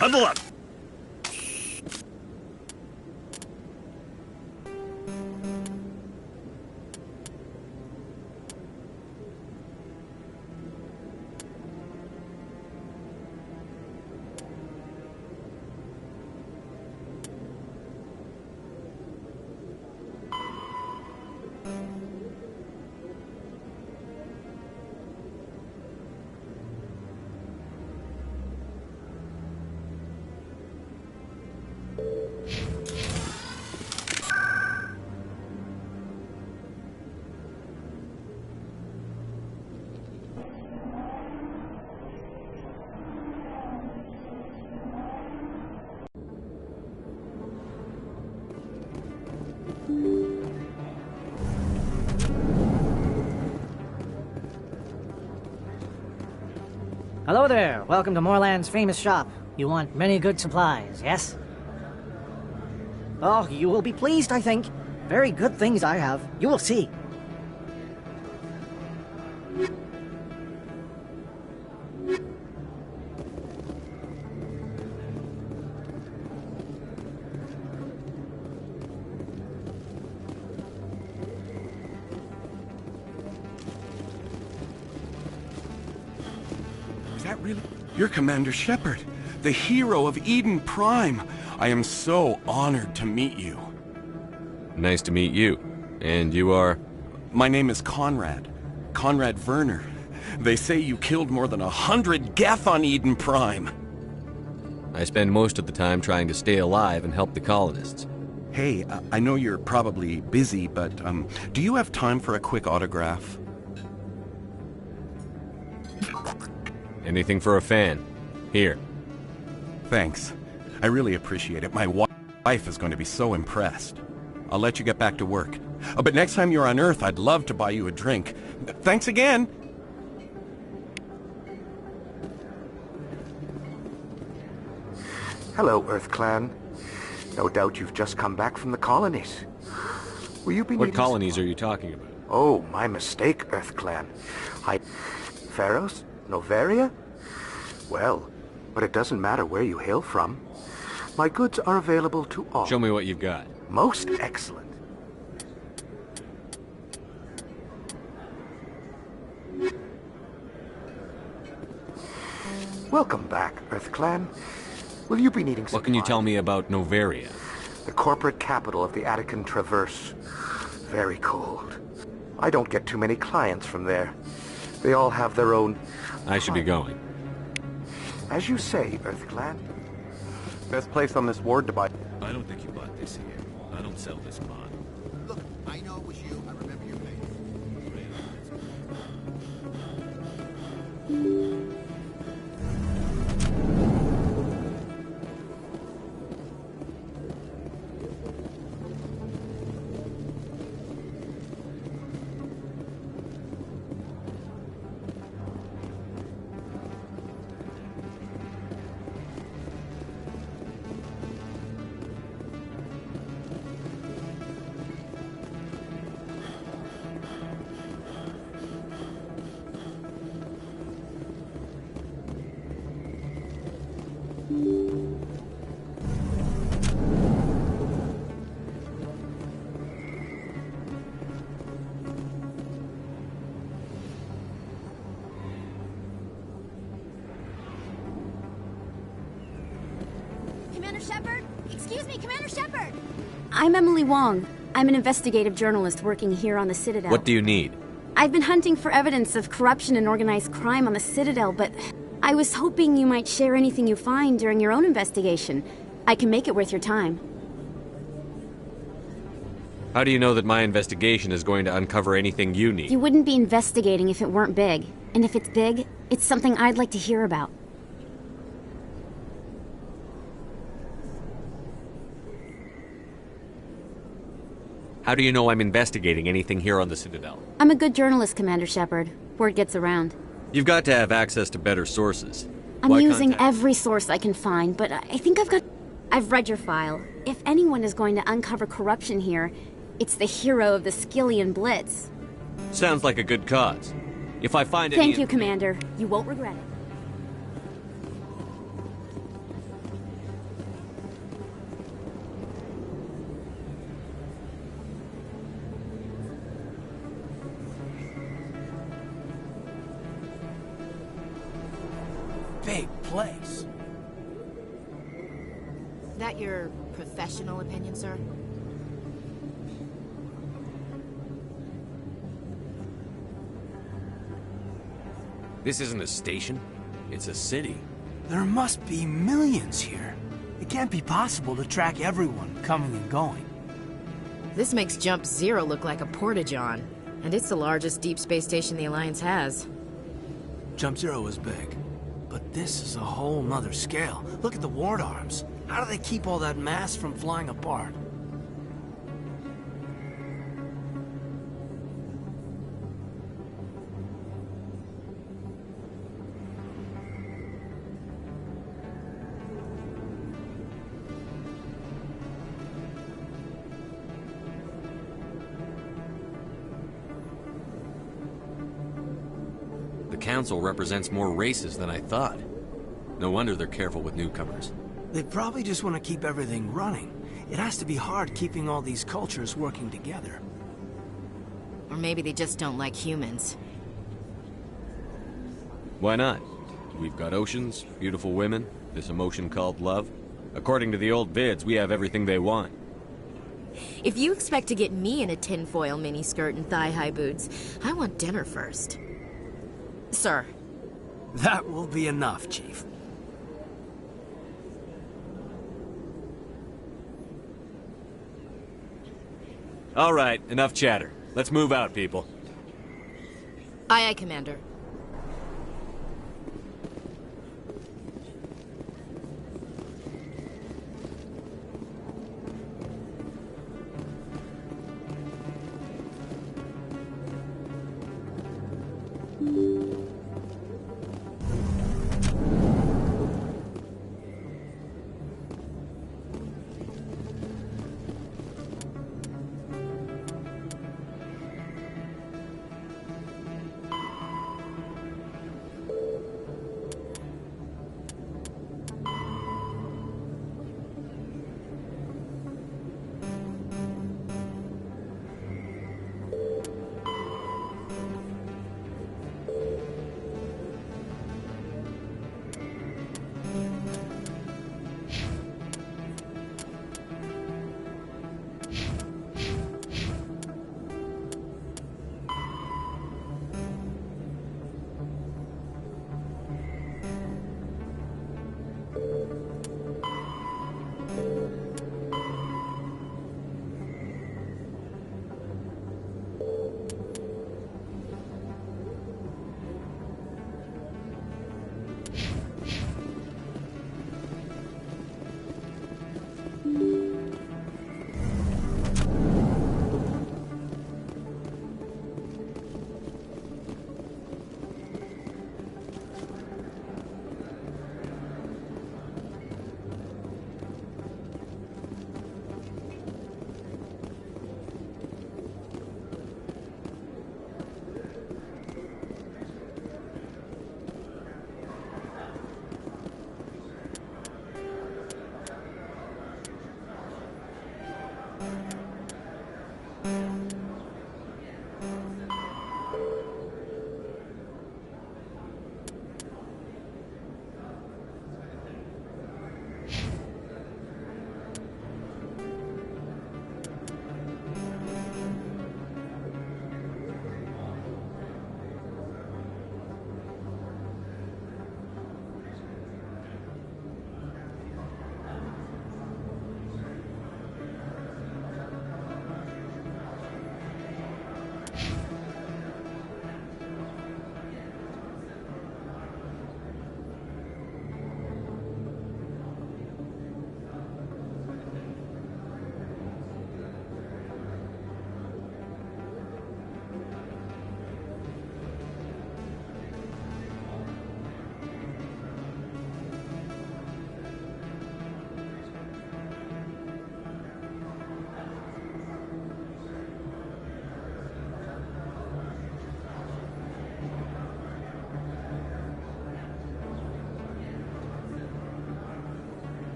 Huddle up! Hello there. Welcome to Moorland's famous shop. You want many good supplies, yes? Oh, you will be pleased, I think. Very good things I have. You will see. Really? You're Commander Shepard, the hero of Eden Prime. I am so honored to meet you. Nice to meet you. And you are? My name is Conrad. Conrad Werner. They say you killed more than 100 Geth on Eden Prime. I spend most of the time trying to stay alive and help the colonists. Hey, I know you're probably busy, but do you have time for a quick autograph? Anything for a fan. Here. Thanks. I really appreciate it. My wife is going to be so impressed. I'll let you get back to work. But next time you're on Earth, I'd love to buy you a drink. Thanks again! Hello, Earth Clan. No doubt you've just come back from the colonies. Will you be What colonies are you talking about? Oh, my mistake, Earth Clan. Pharos? Noveria? Well, but it doesn't matter where you hail from. My goods are available to all. Show me what you've got. Most excellent. Welcome back, Earth Clan. Will you be needing What can you tell me about Noveria? The corporate capital of the Attican Traverse. Very cold. I don't get too many clients from there. They all have their own... I should be going. As you say, Earth Clan. Best place on this ward to buy... I don't think you bought this here. I don't sell this bond. Look, I know it was you. I remember your face. Commander Shepard? Excuse me, Commander Shepard! I'm Emily Wong. I'm an investigative journalist working here on the Citadel. What do you need? I've been hunting for evidence of corruption and organized crime on the Citadel, but I was hoping you might share anything you find during your own investigation. I can make it worth your time. How do you know that my investigation is going to uncover anything you need? You wouldn't be investigating if it weren't big. And if it's big, it's something I'd like to hear about. How do you know I'm investigating anything here on the Citadel? I'm a good journalist, Commander Shepard. Word gets around. You've got to have access to better sources. I'm Why using contact? every source I can find, but I think I've read your file. If anyone is going to uncover corruption here, it's the hero of the Skillian Blitz. Sounds like a good cause. If I find any... Thank you, Commander. You won't regret it. place. That your professional opinion, sir? This isn't a station. It's a city. There must be millions here. It can't be possible to track everyone coming and going. This makes Jump Zero look like a porta-john. And it's the largest deep space station the Alliance has. Jump Zero is big, but this is a whole nother scale. Look at the ward arms. How do they keep all that mass from flying apart? The Council represents more races than I thought. No wonder they're careful with newcomers. They probably just want to keep everything running. It has to be hard keeping all these cultures working together. Or maybe they just don't like humans. Why not? We've got oceans, beautiful women, this emotion called love. According to the old vids, we have everything they want. If you expect to get me in a tinfoil miniskirt and thigh-high boots, I want dinner first. Sir. That will be enough, Chief. All right, enough chatter. Let's move out, people. Aye, aye, Commander.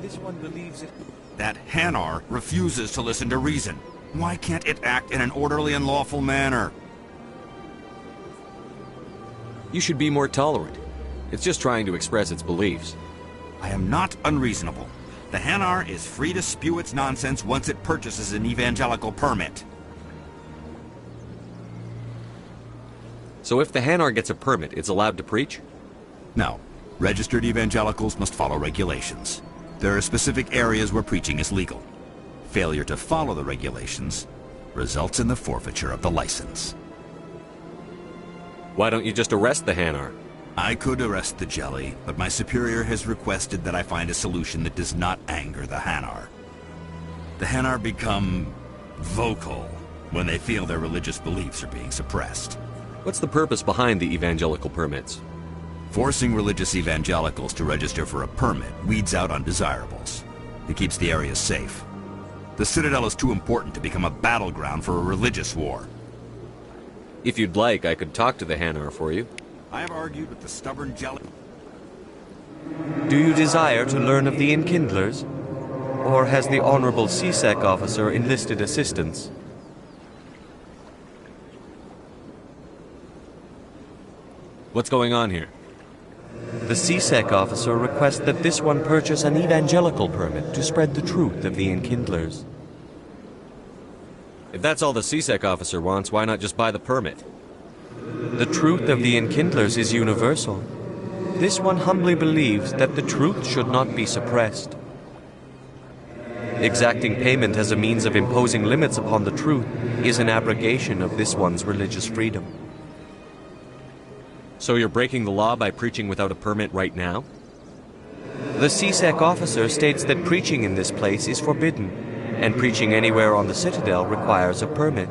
this one believes it. That Hanar refuses to listen to reason. Why can't it act in an orderly and lawful manner? You should be more tolerant. It's just trying to express its beliefs. I am not unreasonable. The Hanar is free to spew its nonsense once it purchases an evangelical permit. So if the Hanar gets a permit, it's allowed to preach? No. Registered evangelicals must follow regulations. There are specific areas where preaching is legal. Failure to follow the regulations results in the forfeiture of the license. Why don't you just arrest the Hanar? I could arrest the Jelly, but my superior has requested that I find a solution that does not anger the Hanar. The Hanar become vocal when they feel their religious beliefs are being suppressed. What's the purpose behind the evangelical permits? Forcing religious evangelicals to register for a permit weeds out undesirables. It keeps the area safe. The Citadel is too important to become a battleground for a religious war. If you'd like, I could talk to the Hanar for you. I have argued with the stubborn Jelly. Do you desire to learn of the Enkindlers? Or has the Honorable CSEC officer enlisted assistance? What's going on here? The CSEC officer requests that this one purchase an evangelical permit to spread the truth of the Enkindlers. If that's all the CSEC officer wants, why not just buy the permit? The truth of the Enkindlers is universal. This one humbly believes that the truth should not be suppressed. Exacting payment as a means of imposing limits upon the truth is an abrogation of this one's religious freedom. So you're breaking the law by preaching without a permit right now? The CSEC officer states that preaching in this place is forbidden, and preaching anywhere on the Citadel requires a permit.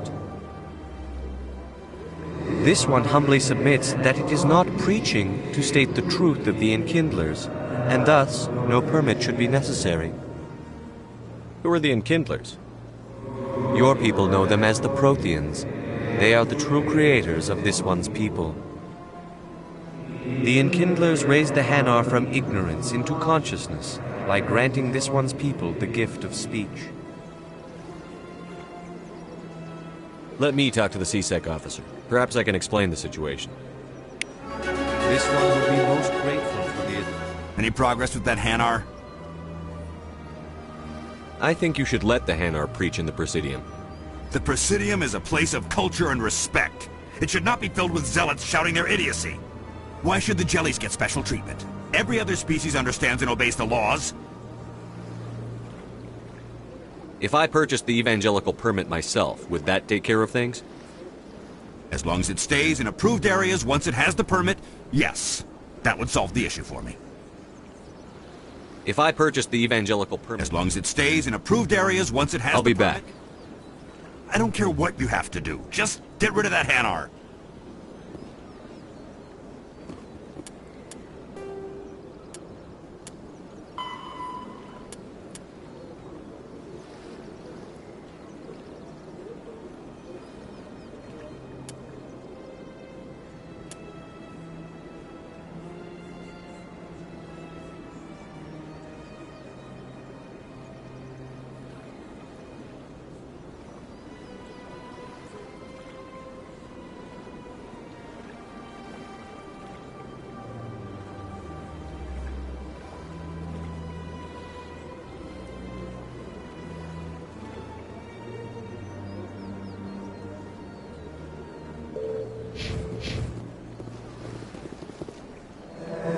This one humbly submits that it is not preaching to state the truth of the Enkindlers, and thus no permit should be necessary. Who are the Enkindlers? Your people know them as the Protheans. They are the true creators of this one's people. The Enkindlers raised the Hanar from ignorance into consciousness by granting this one's people the gift of speech. Let me talk to the CSEC officer. Perhaps I can explain the situation. This one will be most grateful for the... Any progress with that Hanar? I think you should let the Hanar preach in the Presidium. The Presidium is a place of culture and respect. It should not be filled with zealots shouting their idiocy. Why should the Jellies get special treatment? Every other species understands and obeys the laws. If I purchased the evangelical permit myself, would that take care of things? As long as it stays in approved areas once it has the permit, yes. That would solve the issue for me. If I purchased the evangelical permit... As long as it stays in approved areas once it has I'll the be permit. back. I don't care what you have to do. Just get rid of that Hanar.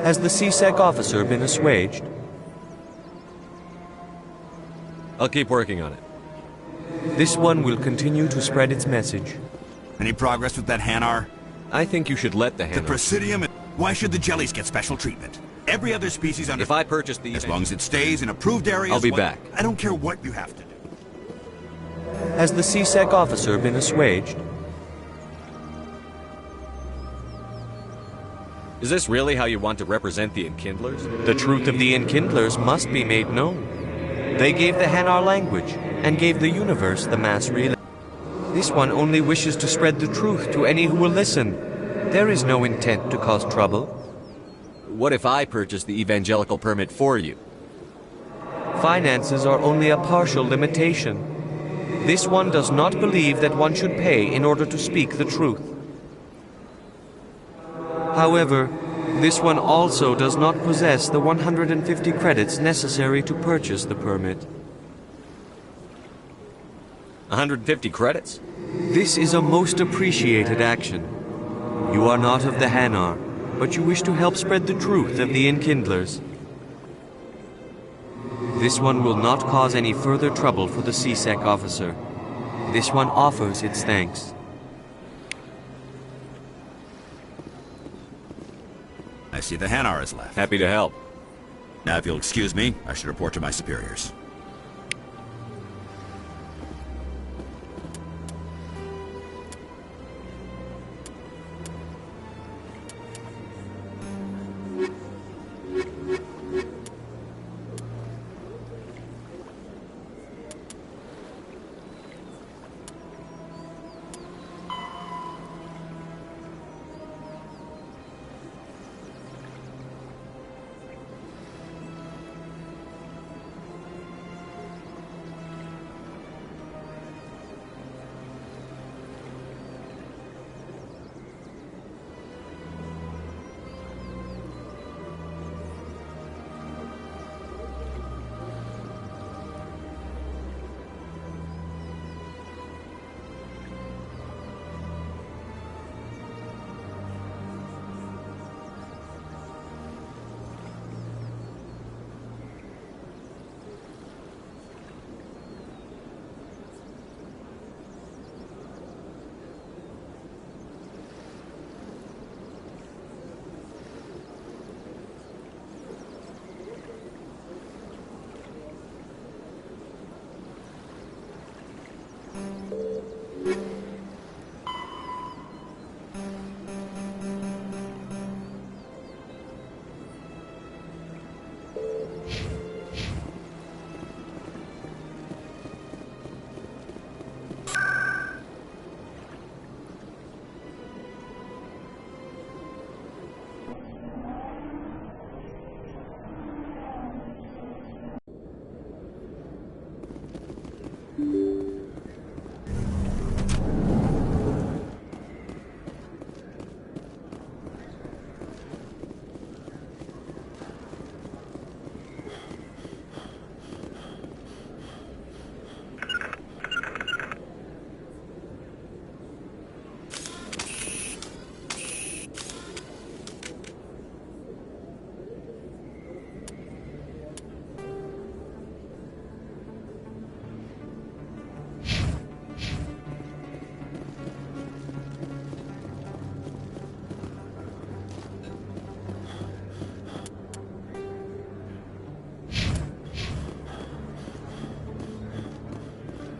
Has the CSEC officer been assuaged? I'll keep working on it. This one will continue to spread its message. Any progress with that Hanar? I think you should let the Hanar... The Presidium... Why should the Jellies get special treatment? Every other species under... If I purchase the... As long as it stays in approved areas... I'll be back. I don't care what you have to do. Has the CSEC officer been assuaged? Is this really how you want to represent the Enkindlers? The truth of the Enkindlers must be made known. They gave the Hanar language, and gave the universe the mass relay. This one only wishes to spread the truth to any who will listen. There is no intent to cause trouble. What if I purchase the evangelical permit for you? finances are only a partial limitation. This one does not believe that one should pay in order to speak the truth. However, this one also does not possess the 150 credits necessary to purchase the permit. 150 credits? This is a most appreciated action. You are not of the Hanar, but you wish to help spread the truth of the Enkindlers. This one will not cause any further trouble for the C-Sec officer. This one offers its thanks. I see the Hanar is left. Happy to help. Now, if you'll excuse me, I should report to my superiors.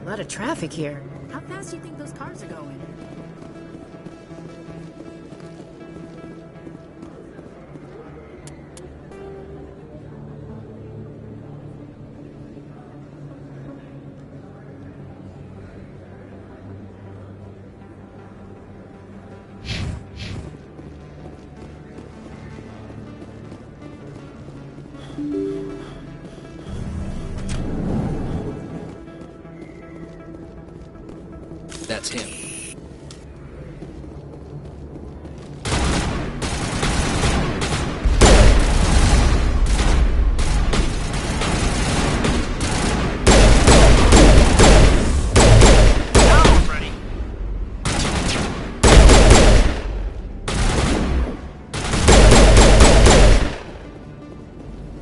A lot of traffic here. How fast do you think those cars are going? That's him.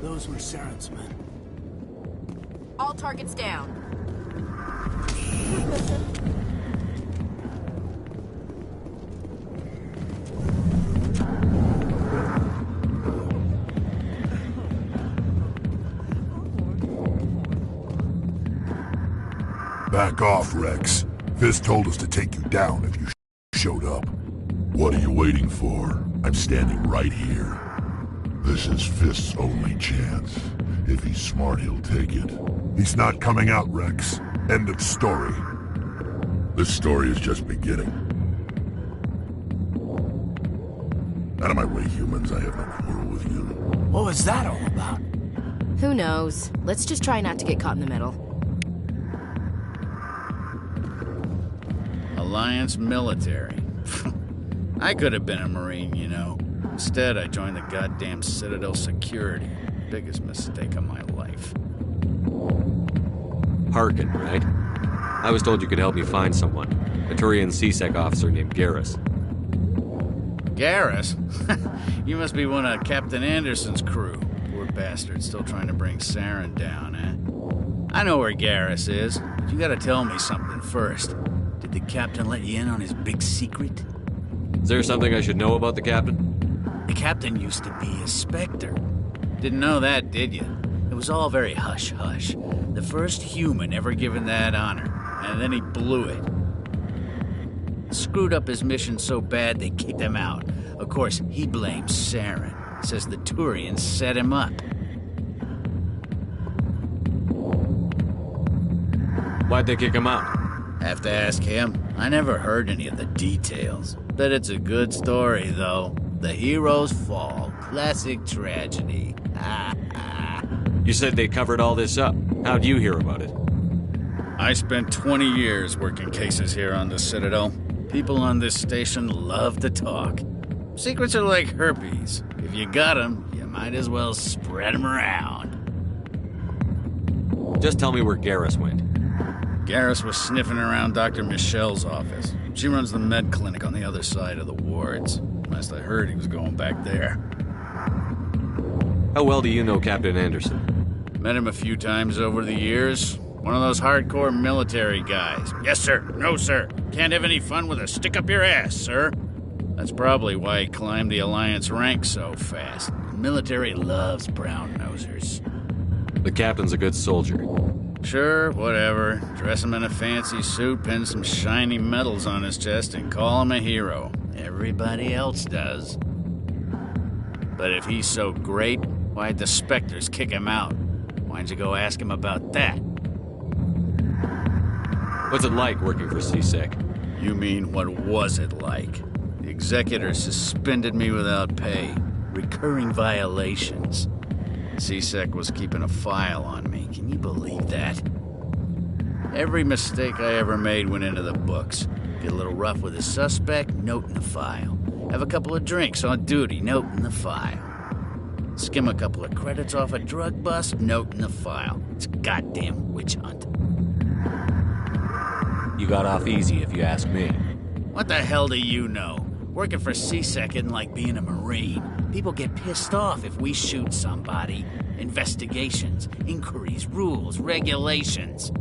Those were Saren's men. All targets down. Back off, Rex. Fist told us to take you down if you showed up. What are you waiting for? I'm standing right here. This is Fist's only chance. If he's smart, he'll take it. He's not coming out, Rex. End of story. This story is just beginning. Out of my way, humans. I have no quarrel with you. What was that all about? Who knows? Let's just try not to get caught in the middle. Alliance military. I could have been a Marine, you know. Instead, I joined the goddamn Citadel security. Biggest mistake of my life. Harkin, right? I was told you could help me find someone. A Turian C-Sec officer named Garrus. Garrus? You must be one of Captain Anderson's crew. Poor bastard, still trying to bring Saren down, eh? I know where Garrus is, but you gotta tell me something first. Did the captain let you in on his big secret? Is there something I should know about the captain? The captain used to be a Spectre. Didn't know that, did you? It was all very hush-hush. The first human ever given that honor, and then he blew it. Screwed up his mission so bad they kicked him out. Of course, he blames Saren. Says the Turians set him up. Why'd they kick him out? Have to ask him. I never heard any of the details. Bet it's a good story, though. The hero's fall. Classic tragedy. You said they covered all this up. How'd you hear about it? I spent 20 years working cases here on the Citadel. People on this station love to talk. Secrets are like herpes. If you got them, you might as well spread them around. Just tell me where Garrus went. Garrus was sniffing around Dr. Michelle's office. She runs the med clinic on the other side of the wards. Last I heard, he was going back there. How well do you know Captain Anderson? Met him a few times over the years. One of those hardcore military guys. Yes, sir. No, sir. Can't have any fun with a stick up your ass, sir. That's probably why he climbed the Alliance ranks so fast. The military loves brown-nosers. The captain's a good soldier. Sure, whatever. Dress him in a fancy suit, pin some shiny medals on his chest, and call him a hero. Everybody else does. But if he's so great, why'd the Spectres kick him out? Why'd you go ask him about that? What's it like working for C-Sec? You mean, what was it like? The Executor suspended me without pay. Recurring violations. C-Sec was keeping a file on me. Can you believe that? Every mistake I ever made went into the books. Get a little rough with a suspect, note in the file. Have a couple of drinks on duty, note in the file. Skim a couple of credits off a drug bust, note in the file. It's a goddamn witch hunt. You got off easy, if you ask me. What the hell do you know? Working for C-Sec isn't like being a Marine. People get pissed off if we shoot somebody. Investigations, inquiries, rules, regulations.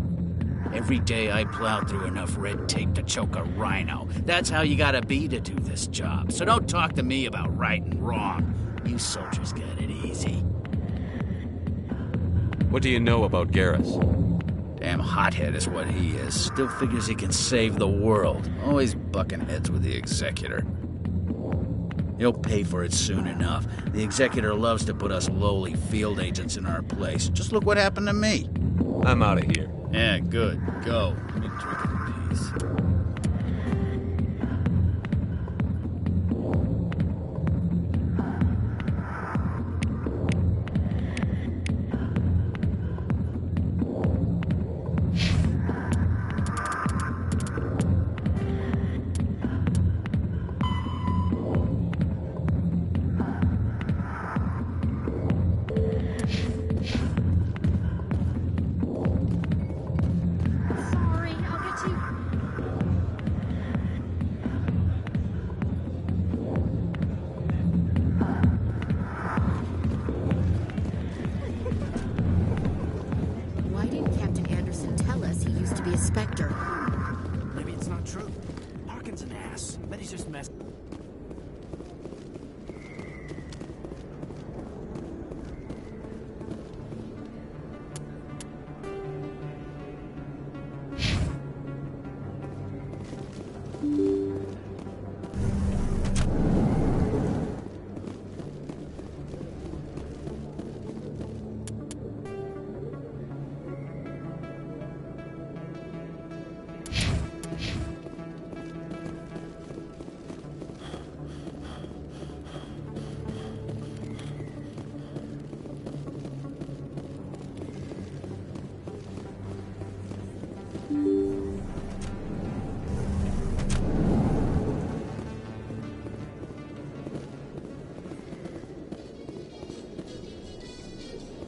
Every day I plow through enough red tape to choke a rhino. That's how you gotta be to do this job. So don't talk to me about right and wrong. You soldiers got it easy. What do you know about Garrus? Damn hothead is what he is. Still figures he can save the world. Always bucking heads with the Executor. He'll pay for it soon enough. The Executor loves to put us lowly field agents in our place. Just look what happened to me. I'm out of here. Yeah, good. Go. Let me drink in peace.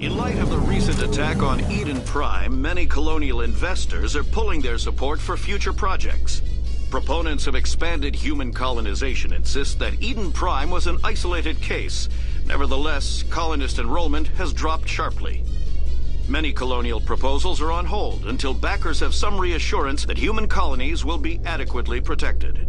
In light of the recent attack on Eden Prime, many colonial investors are pulling their support for future projects. Proponents of expanded human colonization insist that Eden Prime was an isolated case. Nevertheless, colonist enrollment has dropped sharply. Many colonial proposals are on hold until backers have some reassurance that human colonies will be adequately protected.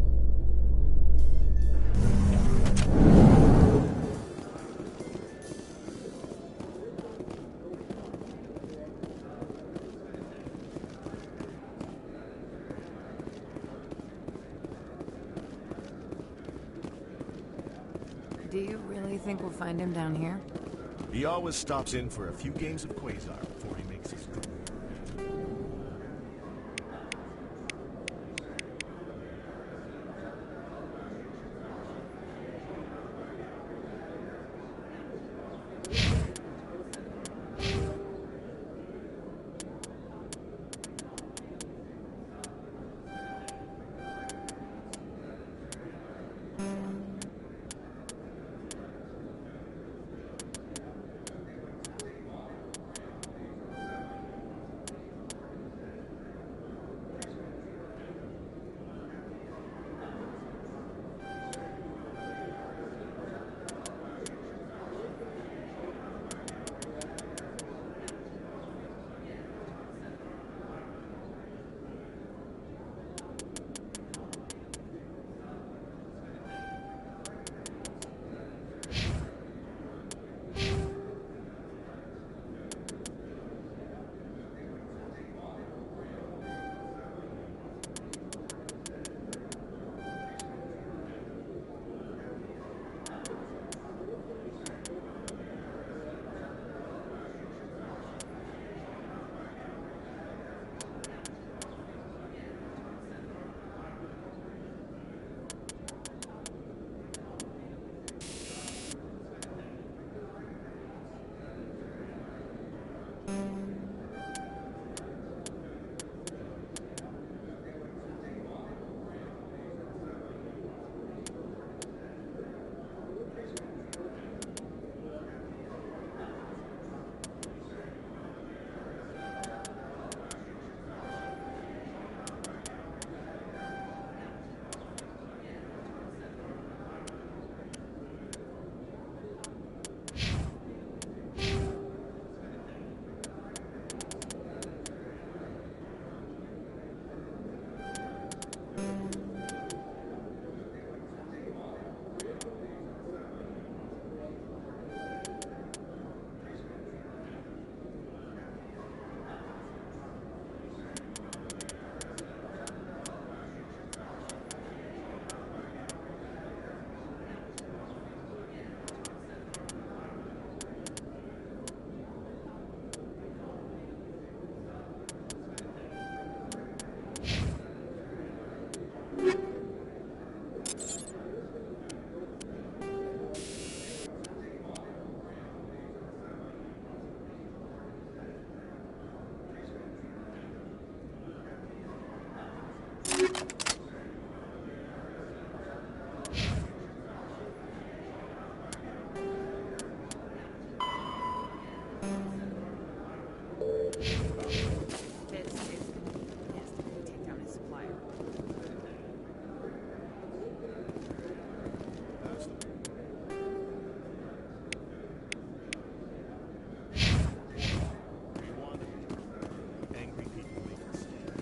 Do you really think we'll find him down here? He always stops in for a few games of Quasar before he makes his move.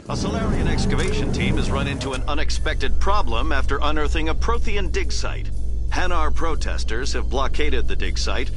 A Solarian excavation team has run into an unexpected problem after unearthing a Prothean dig site. Hanar protesters have blockaded the dig site.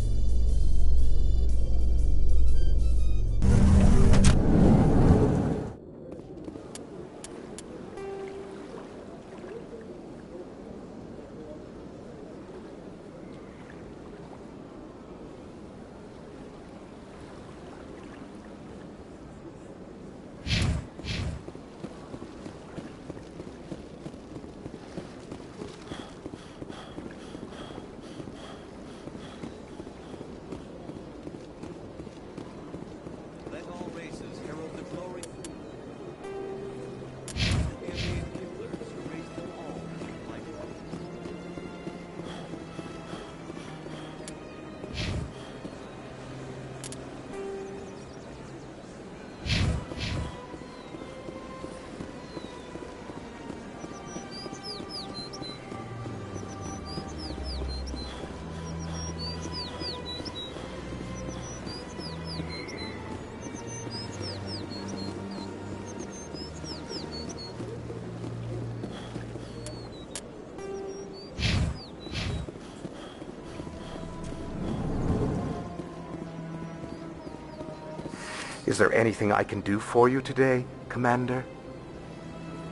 Is there anything I can do for you today, Commander?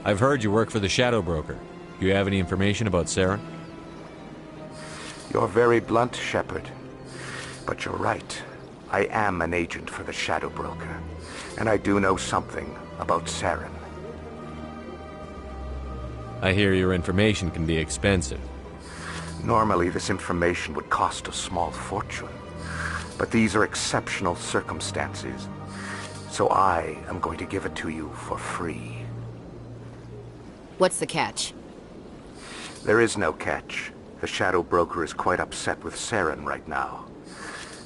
I've heard you work for the Shadow Broker. Do you have any information about Saren? You're very blunt, Shepard. But you're right. I am an agent for the Shadow Broker. And I do know something about Saren. I hear your information can be expensive. Normally, this information would cost a small fortune. But these are exceptional circumstances. So I am going to give it to you for free. What's the catch? There is no catch. The Shadow Broker is quite upset with Saren right now.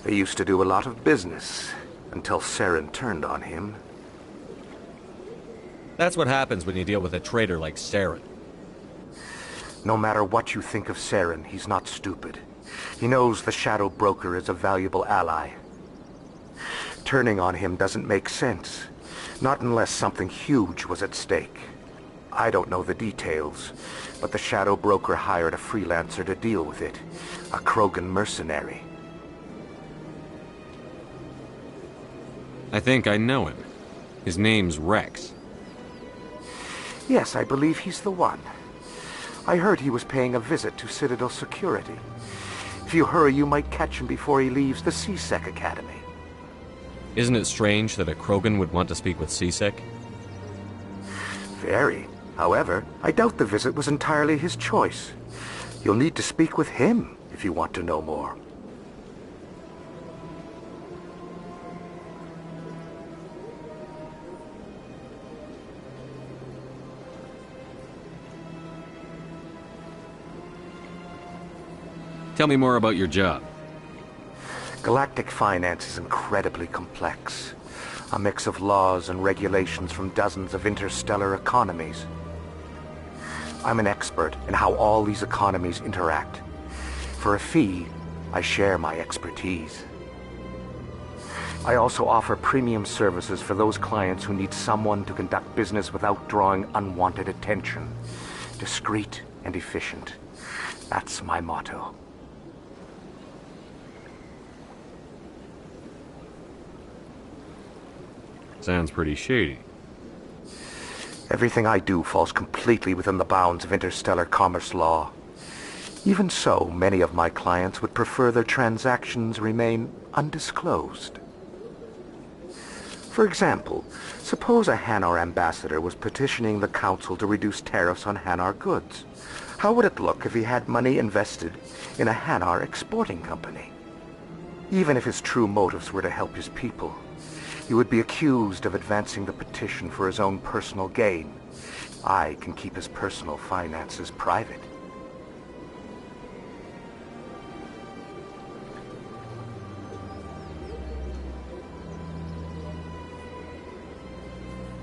They used to do a lot of business, until Saren turned on him. That's what happens when you deal with a traitor like Saren. No matter what you think of Saren, he's not stupid. He knows the Shadow Broker is a valuable ally. Turning on him doesn't make sense. Not unless something huge was at stake. I don't know the details, but the Shadow Broker hired a freelancer to deal with it. A Krogan mercenary. I think I know him. His name's Rex. Yes, I believe he's the one. I heard he was paying a visit to Citadel Security. If you hurry, you might catch him before he leaves the C-Sec Academy. Isn't it strange that a Krogan would want to speak with C-Sec? Very. However, I doubt the visit was entirely his choice. You'll need to speak with him if you want to know more. Tell me more about your job. Galactic finance is incredibly complex. A mix of laws and regulations from dozens of interstellar economies. I'm an expert in how all these economies interact. For a fee, I share my expertise. I also offer premium services for those clients who need someone to conduct business without drawing unwanted attention. Discreet and efficient. That's my motto. Sounds pretty shady. Everything I do falls completely within the bounds of interstellar commerce law. Even so, many of my clients would prefer their transactions remain undisclosed. For example, suppose a Hanar ambassador was petitioning the Council to reduce tariffs on Hanar goods. How would it look if he had money invested in a Hanar exporting company? Even if his true motives were to help his people, he would be accused of advancing the petition for his own personal gain. I can keep his personal finances private.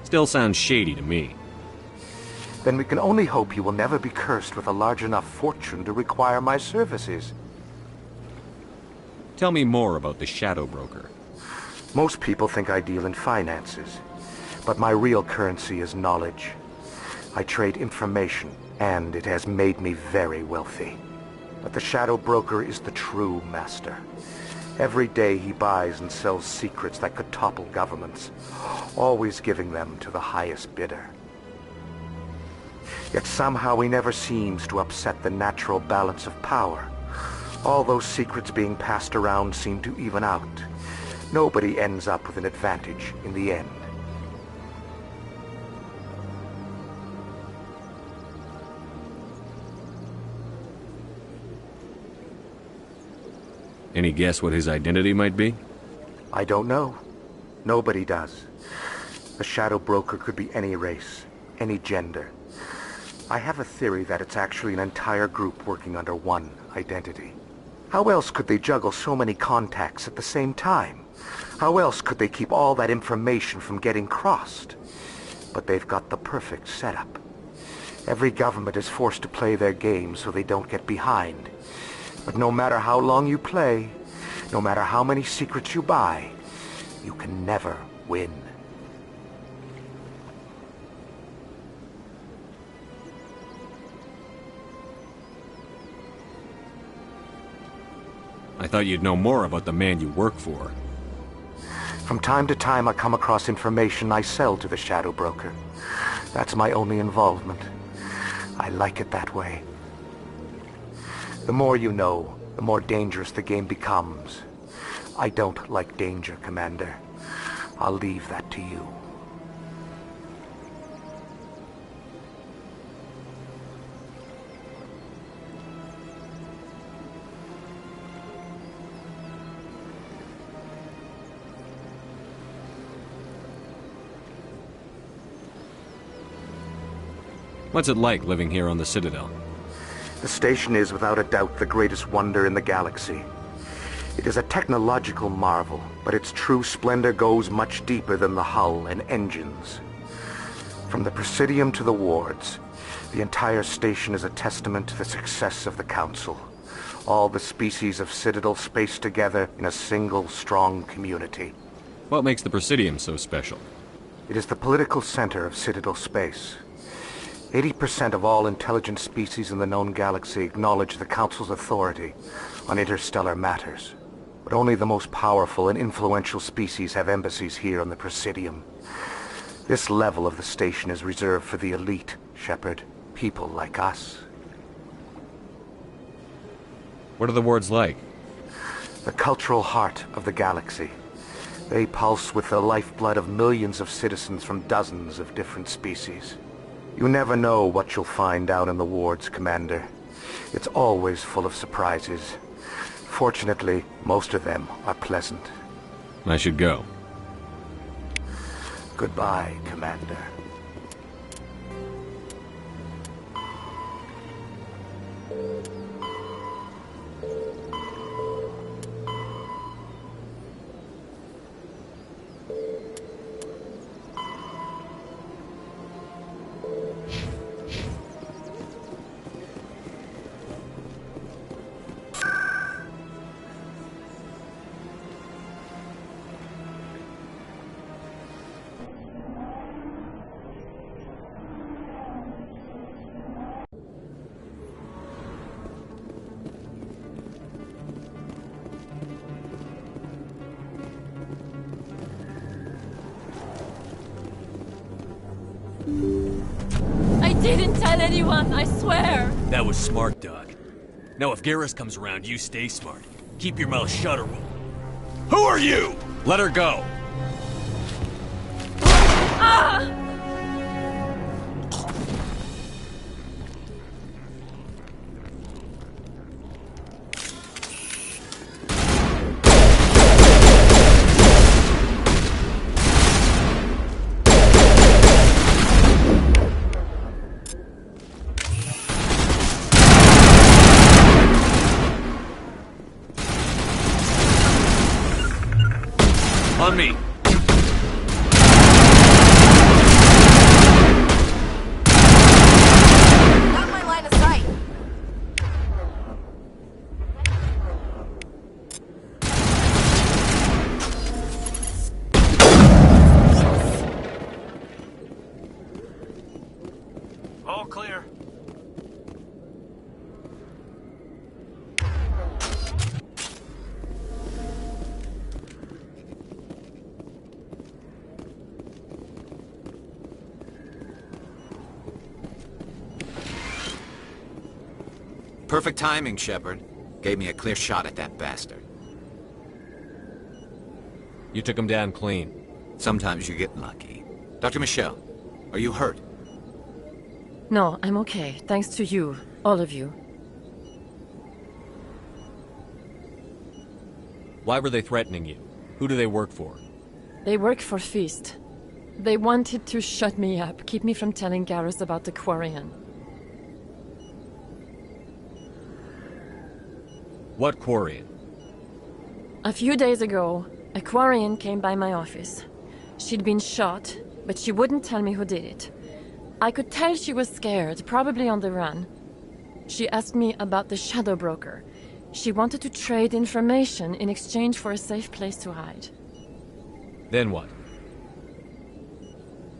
Still sounds shady to me. Then we can only hope you will never be cursed with a large enough fortune to require my services. Tell me more about the Shadow Broker. Most people think I deal in finances, but my real currency is knowledge. I trade information, and it has made me very wealthy. But the Shadow Broker is the true master. Every day he buys and sells secrets that could topple governments, always giving them to the highest bidder. Yet somehow he never seems to upset the natural balance of power. All those secrets being passed around seem to even out. Nobody ends up with an advantage in the end. Any guess what his identity might be? I don't know. Nobody does. The Shadow Broker could be any race, any gender. I have a theory that it's actually an entire group working under one identity. How else could they juggle so many contacts at the same time? How else could they keep all that information from getting crossed? But they've got the perfect setup. Every government is forced to play their game so they don't get behind. But no matter how long you play, no matter how many secrets you buy, you can never win. I thought you'd know more about the man you work for. From time to time I come across information I sell to the Shadow Broker. That's my only involvement. I like it that way. The more you know, the more dangerous the game becomes. I don't like danger, Commander. I'll leave that to you. What's it like living here on the Citadel? The station is without a doubt the greatest wonder in the galaxy. It is a technological marvel, but its true splendor goes much deeper than the hull and engines. From the Presidium to the wards, the entire station is a testament to the success of the Council. All the species of Citadel spaced together in a single strong community. What makes the Presidium so special? It is the political center of Citadel space. 80% of all intelligent species in the known galaxy acknowledge the Council's authority on interstellar matters. But only the most powerful and influential species have embassies here on the Presidium. This level of the station is reserved for the elite, Shepard. People like us. What are the wards like? The cultural heart of the galaxy. They pulse with the lifeblood of millions of citizens from dozens of different species. You never know what you'll find down in the wards, Commander. It's always full of surprises. Fortunately, most of them are pleasant. I should go. Goodbye, Commander. I didn't tell anyone, I swear! That was smart, Doc. Now if Garrus comes around, you stay smart. Keep your mouth shut or we'll... Who are you? Let her go! Ah! On me. Not my line of sight. All clear. Perfect timing, Shepard. Gave me a clear shot at that bastard. You took him down clean. Sometimes you get lucky. Dr. Michelle, are you hurt? No, I'm okay, thanks to you, all of you. Why were they threatening you? Who do they work for? They work for Feast. They wanted to shut me up, keep me from telling Garrus about the Quarian. What Quarian? A few days ago, a Quarian came by my office. She'd been shot, but she wouldn't tell me who did it. I could tell she was scared, probably on the run. She asked me about the Shadow Broker. She wanted to trade information in exchange for a safe place to hide. Then what?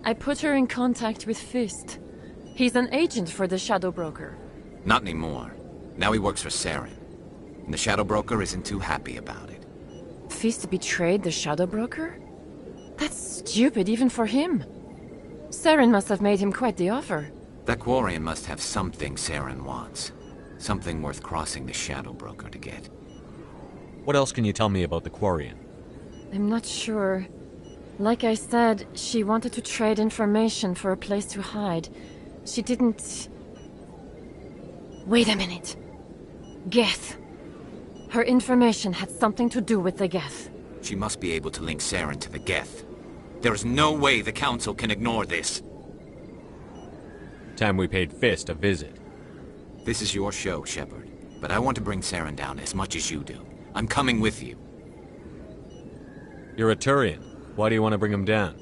I put her in contact with Fist. He's an agent for the Shadow Broker. Not anymore. Now he works for Saren. And the Shadow Broker isn't too happy about it. Fist betrayed the Shadow Broker? stupid even for him. Saren must have made him quite the offer. That Quarian must have something Saren wants. Something worth crossing the Shadow Broker to get. What else can you tell me about the Quarian? I'm not sure. Like I said, she wanted to trade information for a place to hide. She didn't... Wait a minute. Geth. Her information had something to do with the Geth. She must be able to link Saren to the Geth. There is no way the Council can ignore this. Time we paid Fist a visit. This is your show, Shepard. But I want to bring Saren down as much as you do. I'm coming with you. You're a Turian. Why do you want to bring him down?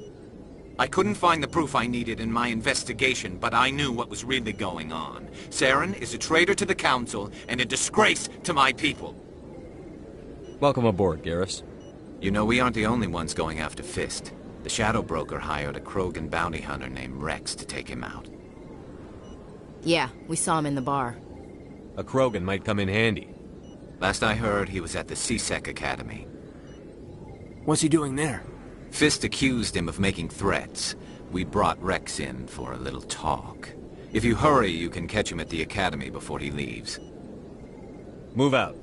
I couldn't find the proof I needed in my investigation, but I knew what was really going on. Saren is a traitor to the Council and a disgrace to my people. Welcome aboard, Garrus. You know, we aren't the only ones going after Fist. The Shadow Broker hired a Krogan bounty hunter named Rex to take him out. Yeah, we saw him in the bar. A Krogan might come in handy. Last I heard, he was at the C-Sec Academy. What's he doing there? Fist accused him of making threats. We brought Rex in for a little talk. If you hurry, you can catch him at the Academy before he leaves. Move out.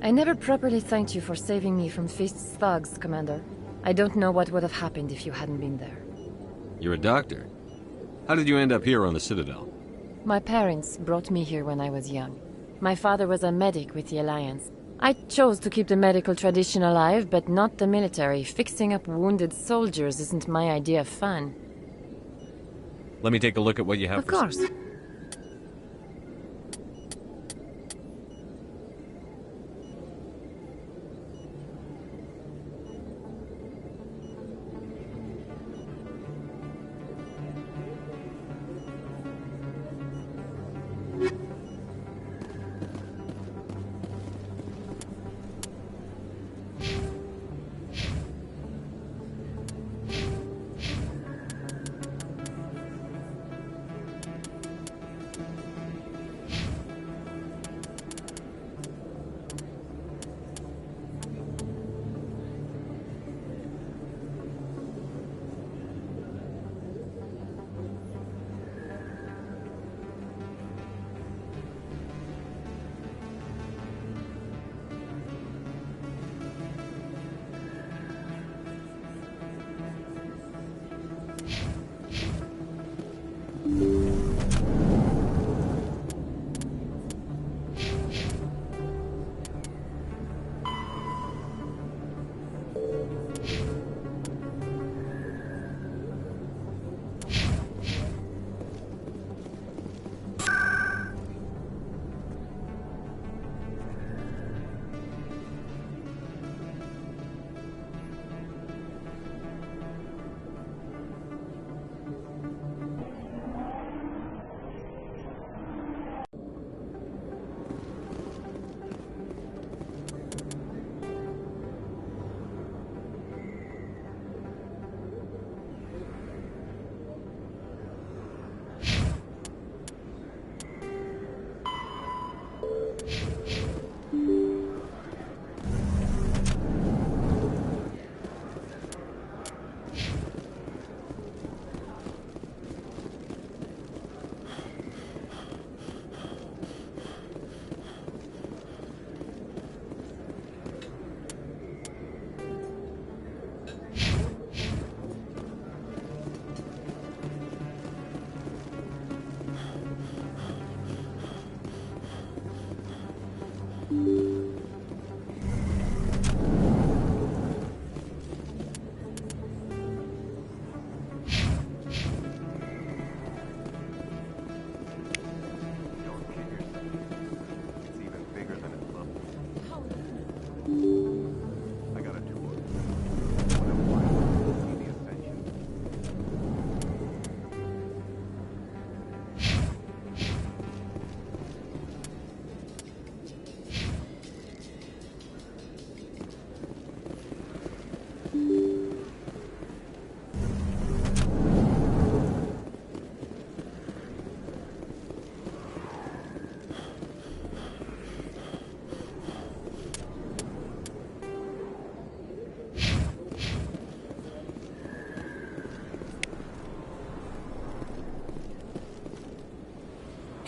I never properly thanked you for saving me from Fist's thugs, Commander. I don't know what would have happened if you hadn't been there. You're a doctor. How did you end up here on the Citadel? My parents brought me here when I was young. My father was a medic with the Alliance. I chose to keep the medical tradition alive, but not the military. Fixing up wounded soldiers isn't my idea of fun. Let me take a look at what you have. Of course.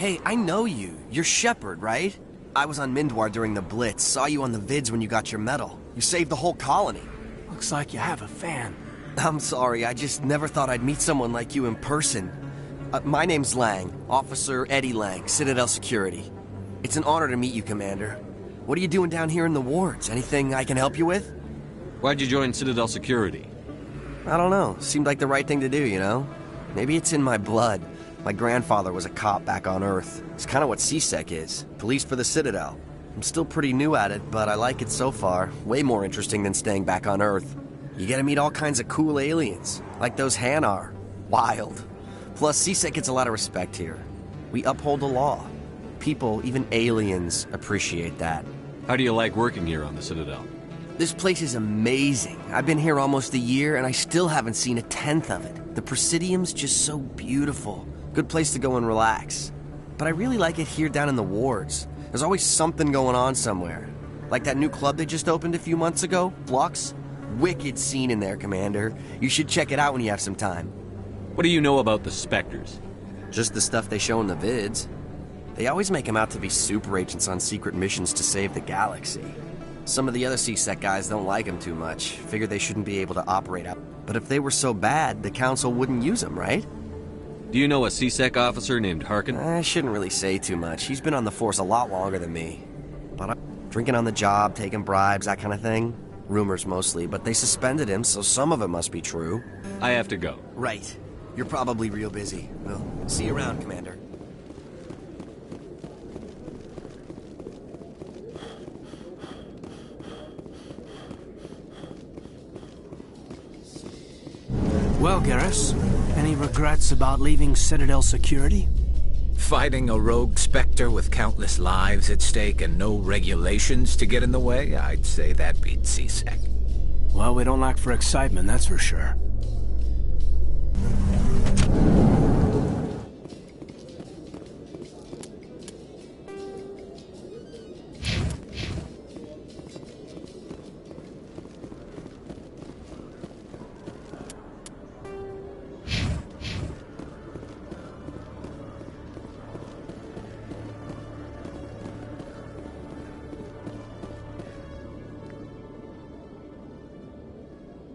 Hey, I know you. You're Shepard, right? I was on Mindwar during the Blitz. Saw you on the vids when you got your medal. You saved the whole colony. Looks like you have a fan. I'm sorry, I just never thought I'd meet someone like you in person. My name's Lang, Officer Eddie Lang, Citadel Security. It's an honor to meet you, Commander. What are you doing down here in the wards? Anything I can help you with? Why'd you join Citadel Security? I don't know. Seemed like the right thing to do, you know? Maybe it's in my blood. My grandfather was a cop back on Earth. It's kind of what C-Sec is. Police for the Citadel. I'm still pretty new at it, but I like it so far. Way more interesting than staying back on Earth. You get to meet all kinds of cool aliens, like those Hanar. Wild. Plus, C-Sec gets a lot of respect here. We uphold the law. People, even aliens, appreciate that. How do you like working here on the Citadel? This place is amazing. I've been here almost a year, and I still haven't seen a tenth of it. The Presidium's just so beautiful. Good place to go and relax. But I really like it here down in the wards. There's always something going on somewhere. Like that new club they just opened a few months ago, Flux. Wicked scene in there, Commander. You should check it out when you have some time. What do you know about the Spectres? Just the stuff they show in the vids. They always make them out to be super agents on secret missions to save the galaxy. Some of the other CSEC guys don't like them too much, figure they shouldn't be able to operate out. But if they were so bad, the Council wouldn't use them, right? Do you know a CSEC officer named Harkin? I shouldn't really say too much. He's been on the force a lot longer than me. But I'm drinking on the job, taking bribes, that kind of thing. Rumors mostly, but they suspended him, so some of it must be true. I have to go. Right. You're probably real busy. Well, see you around, Commander. Well, Garrus, any regrets about leaving Citadel Security? Fighting a rogue Spectre with countless lives at stake and no regulations to get in the way? I'd say that beats CSEC. Well, we don't lack for excitement, that's for sure.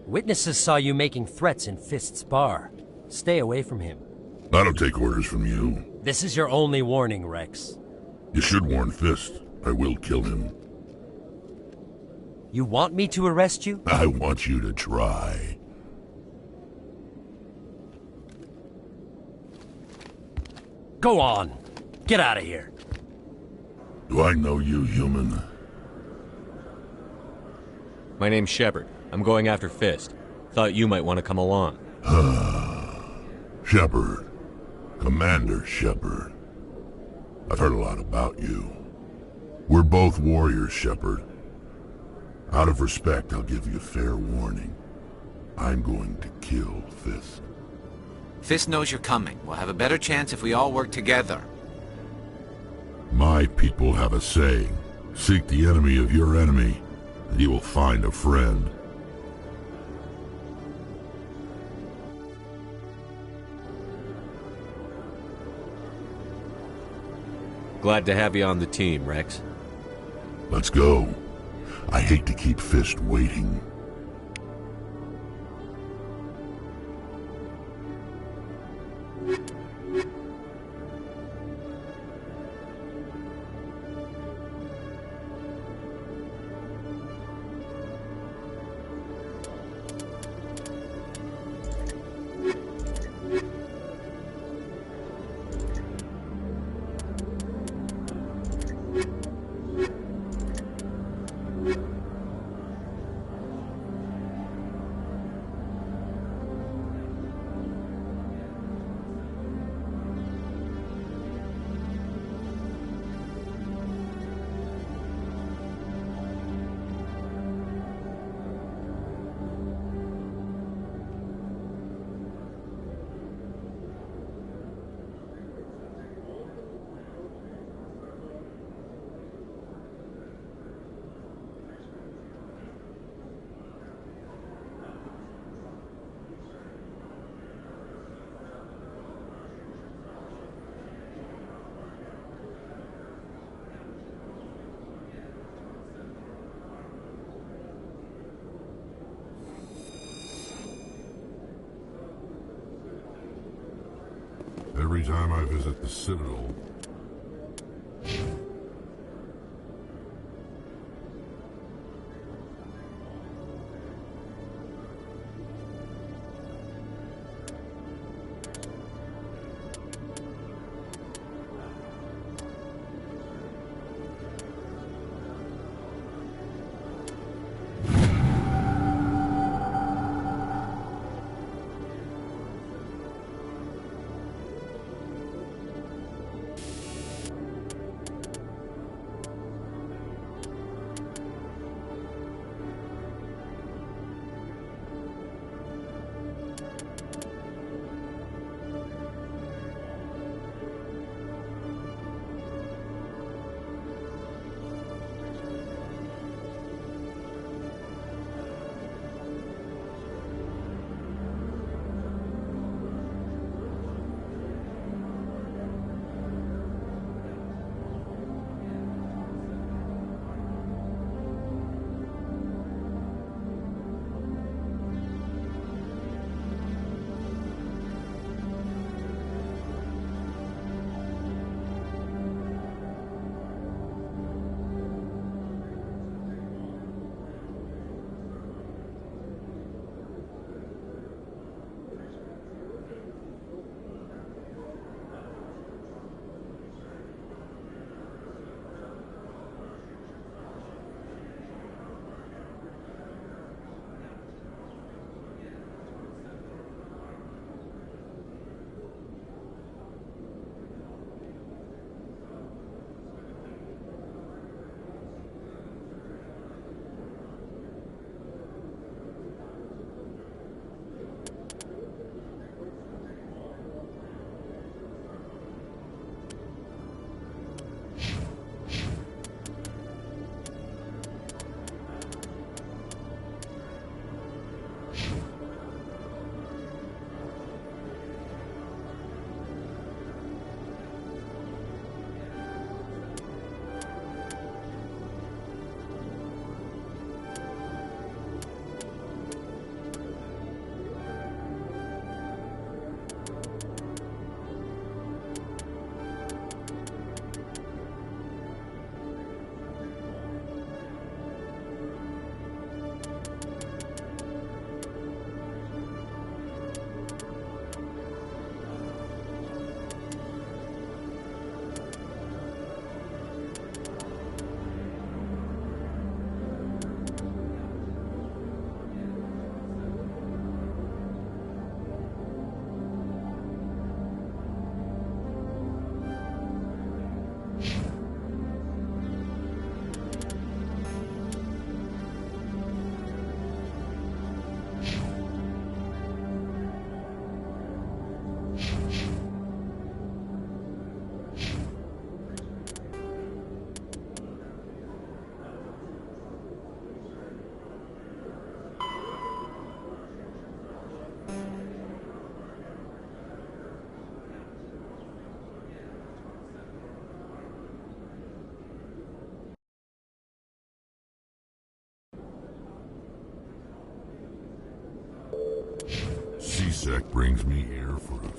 Witnesses saw you making threats in Fist's bar. Stay away from him. I don't take orders from you. This is your only warning, Rex. You should warn Fist. I will kill him. You want me to arrest you? I want you to try. Go on. Get out of here. Do I know you, human? My name's Shepard. I'm going after Fist. Thought you might want to come along. Shepard. Commander Shepard. I've heard a lot about you. We're both warriors, Shepard. Out of respect, I'll give you fair warning. I'm going to kill Fist. Fist knows you're coming. We'll have a better chance if we all work together. My people have a saying. Seek the enemy of your enemy, and you will find a friend. Glad to have you on the team, Rex. Let's go. I hate to keep Fist waiting. Every time I visit the Citadel, C-Sec brings me here for a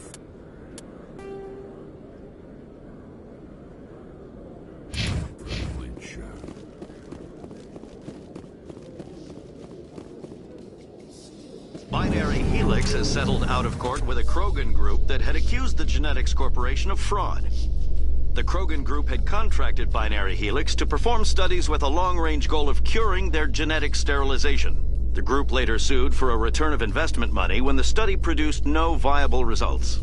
friendly chat. Binary Helix has settled out of court with a Krogan group that had accused the Genetics Corporation of fraud. The Krogan group had contracted Binary Helix to perform studies with a long-range goal of curing their genetic sterilization. The group later sued for a return of investment money when the study produced no viable results.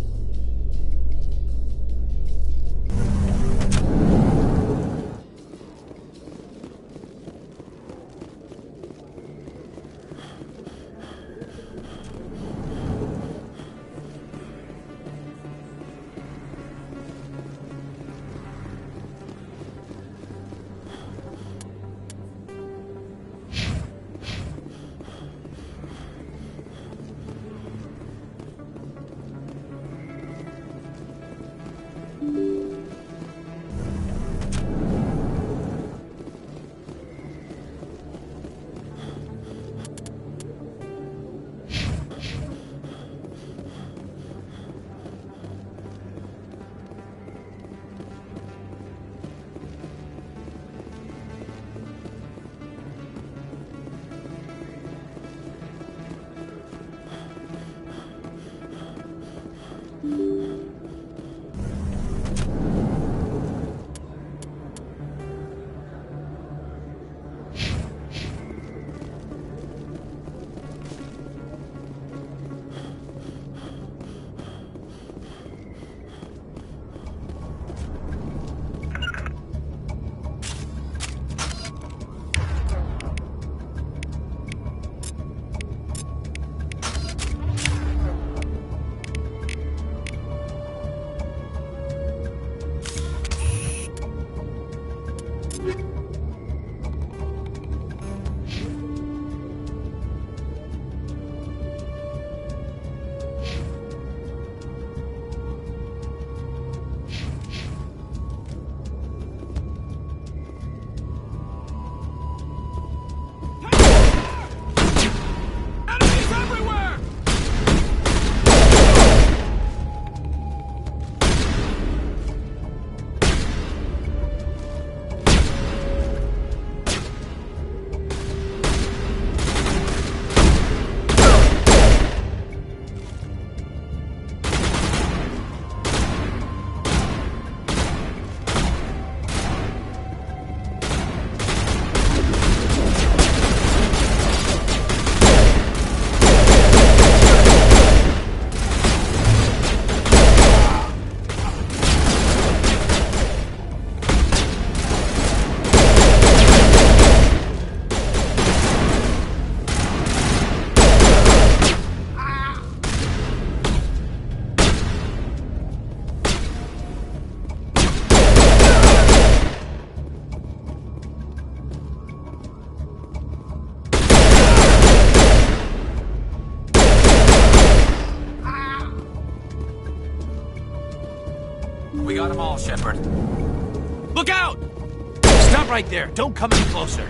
We got them all, Shepard. Look out! Stop right there. Don't come any closer.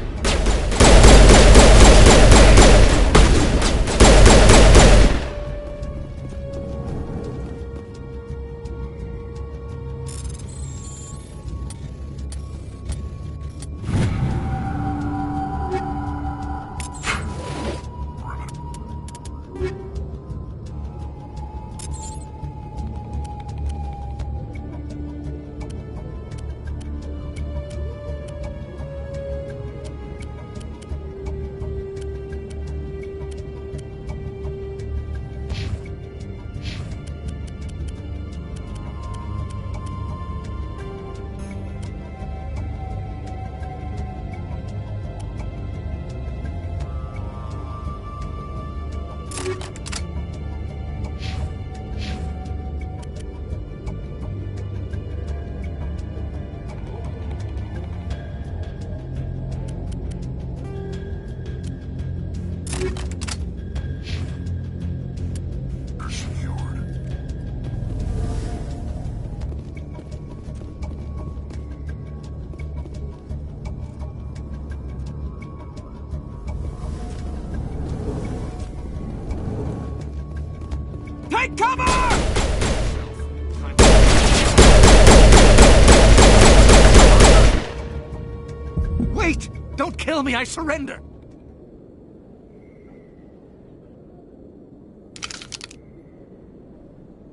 Wait! Don't kill me, I surrender!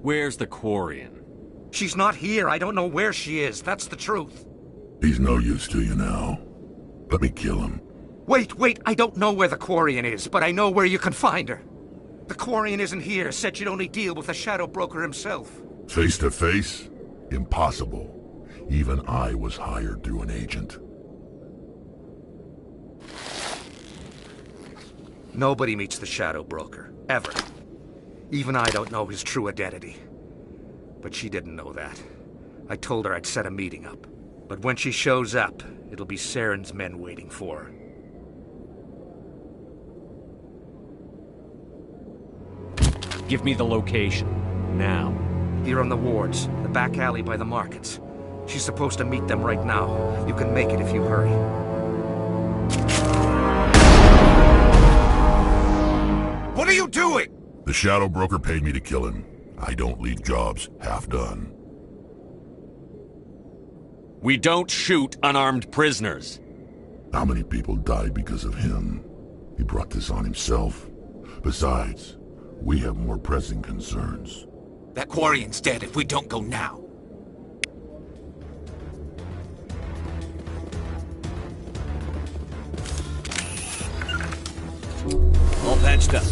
Where's the Quarian? She's not here. I don't know where she is. That's the truth. He's no use to you now. Let me kill him. Wait, I don't know where the Quarian is, but I know where you can find her. The Quarian isn't here. Said she'd only deal with the Shadow Broker himself. Face to face? Impossible. Even I was hired through an agent. Nobody meets the Shadow Broker. Ever. Even I don't know his true identity. But she didn't know that. I told her I'd set a meeting up. But when she shows up, it'll be Saren's men waiting for her. Give me the location. Now. Here on the wards, the back alley by the markets. She's supposed to meet them right now. You can make it if you hurry. What are you doing? The Shadow Broker paid me to kill him. I don't leave jobs half done. We don't shoot unarmed prisoners. How many people died because of him? He brought this on himself. Besides, we have more pressing concerns. That Quarian's dead if we don't go now. All patched up.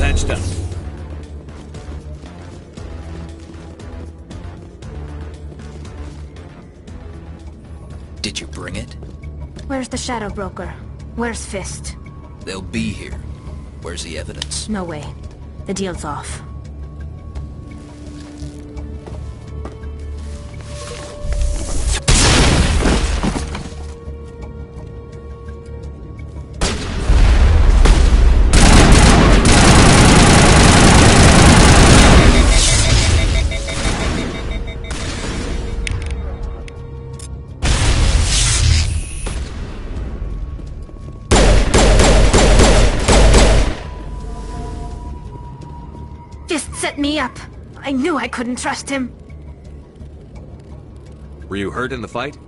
patched up. Did you bring it? Where's the Shadow Broker? Where's Fist? They'll be here. Where's the evidence? No way. The deal's off. Set me up. I knew I couldn't trust him. Were you hurt in the fight?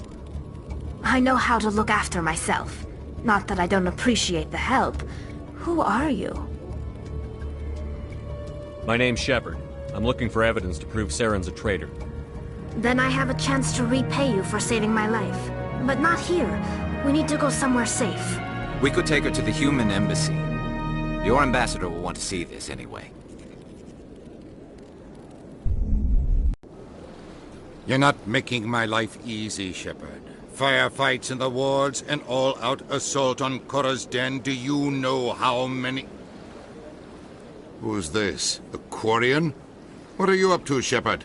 I know how to look after myself. Not that I don't appreciate the help. Who are you? My name's Shepard. I'm looking for evidence to prove Saren's a traitor. Then I have a chance to repay you for saving my life. But not here. We need to go somewhere safe. We could take her to the human embassy. Your ambassador will want to see this anyway. You're not making my life easy, Shepard. Firefights in the wards, an all-out assault on Korra's den. Do you know how many... Who's this? A Quarian? What are you up to, Shepard?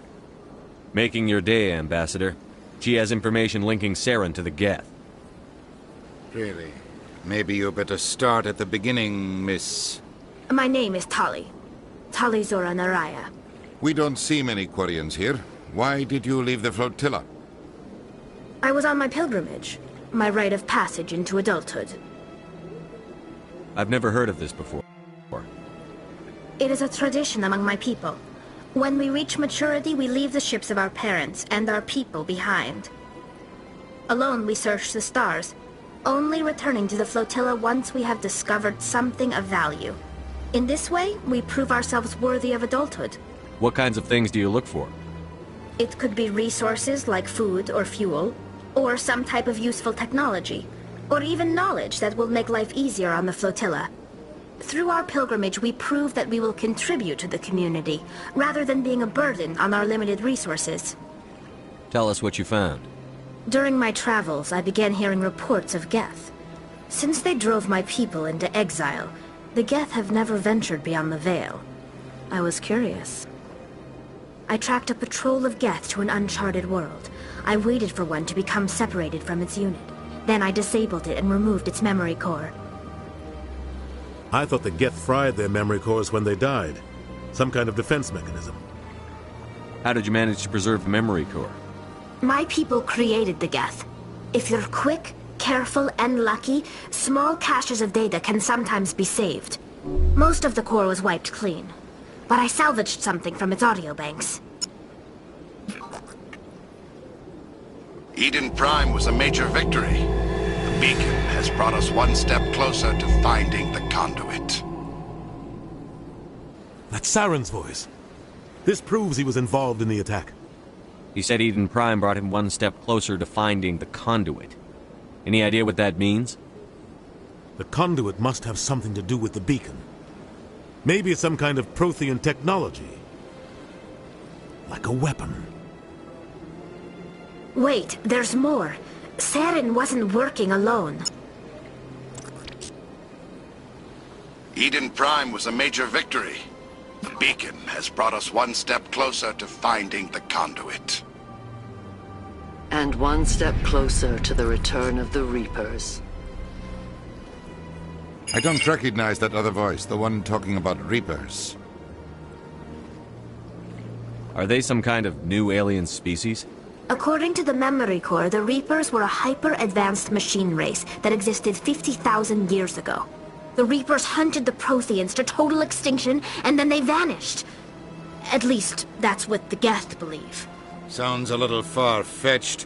Making your day, Ambassador. She has information linking Saren to the Geth. Really? Maybe you better start at the beginning, Miss... My name is Tali. Tali Zora Naraya. We don't see many Quarians here. Why did you leave the flotilla? I was on my pilgrimage. My rite of passage into adulthood. I've never heard of this before. It is a tradition among my people. When we reach maturity, we leave the ships of our parents and our people behind. Alone, we search the stars, only returning to the flotilla once we have discovered something of value. In this way, we prove ourselves worthy of adulthood. What kinds of things do you look for? It could be resources like food or fuel, or some type of useful technology, or even knowledge that will make life easier on the flotilla. Through our pilgrimage, we prove that we will contribute to the community, rather than being a burden on our limited resources. Tell us what you found. During my travels, I began hearing reports of Geth. Since they drove my people into exile, the Geth have never ventured beyond the Veil. I was curious. I tracked a patrol of Geth to an uncharted world. I waited for one to become separated from its unit. Then I disabled it and removed its memory core. I thought the Geth fried their memory cores when they died. Some kind of defense mechanism. How did you manage to preserve the memory core? My people created the Geth. If you're quick, careful, and lucky, small caches of data can sometimes be saved. Most of the core was wiped clean. But I salvaged something from its audio banks. Eden Prime was a major victory. The beacon has brought us one step closer to finding the conduit. That's Saren's voice. This proves he was involved in the attack. He said Eden Prime brought him one step closer to finding the conduit. Any idea what that means? The conduit must have something to do with the beacon. Maybe it's some kind of Prothean technology. Like a weapon. Wait, there's more. Saren wasn't working alone. Eden Prime was a major victory. The beacon has brought us one step closer to finding the conduit. And one step closer to the return of the Reapers. I don't recognize that other voice, the one talking about Reapers. Are they some kind of new alien species? According to the memory core, the Reapers were a hyper-advanced machine race that existed 50,000 years ago. The Reapers hunted the Protheans to total extinction, and then they vanished. At least, that's what the Geth believe. Sounds a little far-fetched.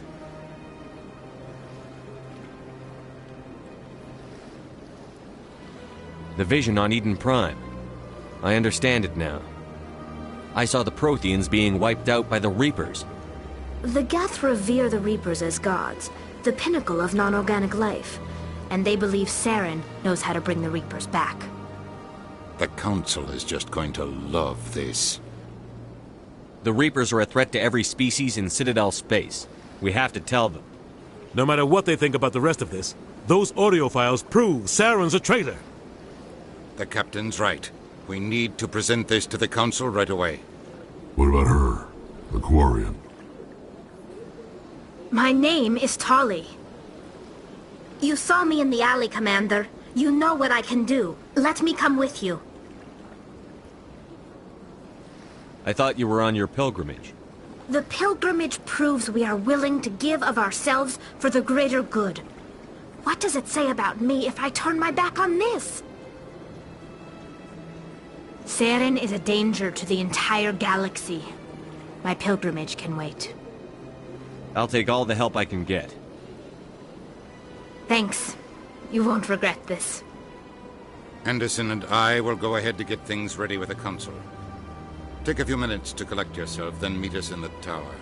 The vision on Eden Prime. I understand it now. I saw the Protheans being wiped out by the Reapers. The Geth revere the Reapers as gods, the pinnacle of non-organic life, and they believe Saren knows how to bring the Reapers back. The Council is just going to love this. The Reapers are a threat to every species in Citadel space. We have to tell them. No matter what they think about the rest of this, those audio files prove Saren's a traitor. The Captain's right. We need to present this to the Council right away. What about her? The Quarian? My name is Tali. You saw me in the alley, Commander. You know what I can do. Let me come with you. I thought you were on your pilgrimage. The pilgrimage proves we are willing to give of ourselves for the greater good. What does it say about me if I turn my back on this? Saren is a danger to the entire galaxy. My pilgrimage can wait. I'll take all the help I can get. Thanks. You won't regret this. Anderson and I will go ahead to get things ready with the Council. Take a few minutes to collect yourself, then meet us in the tower.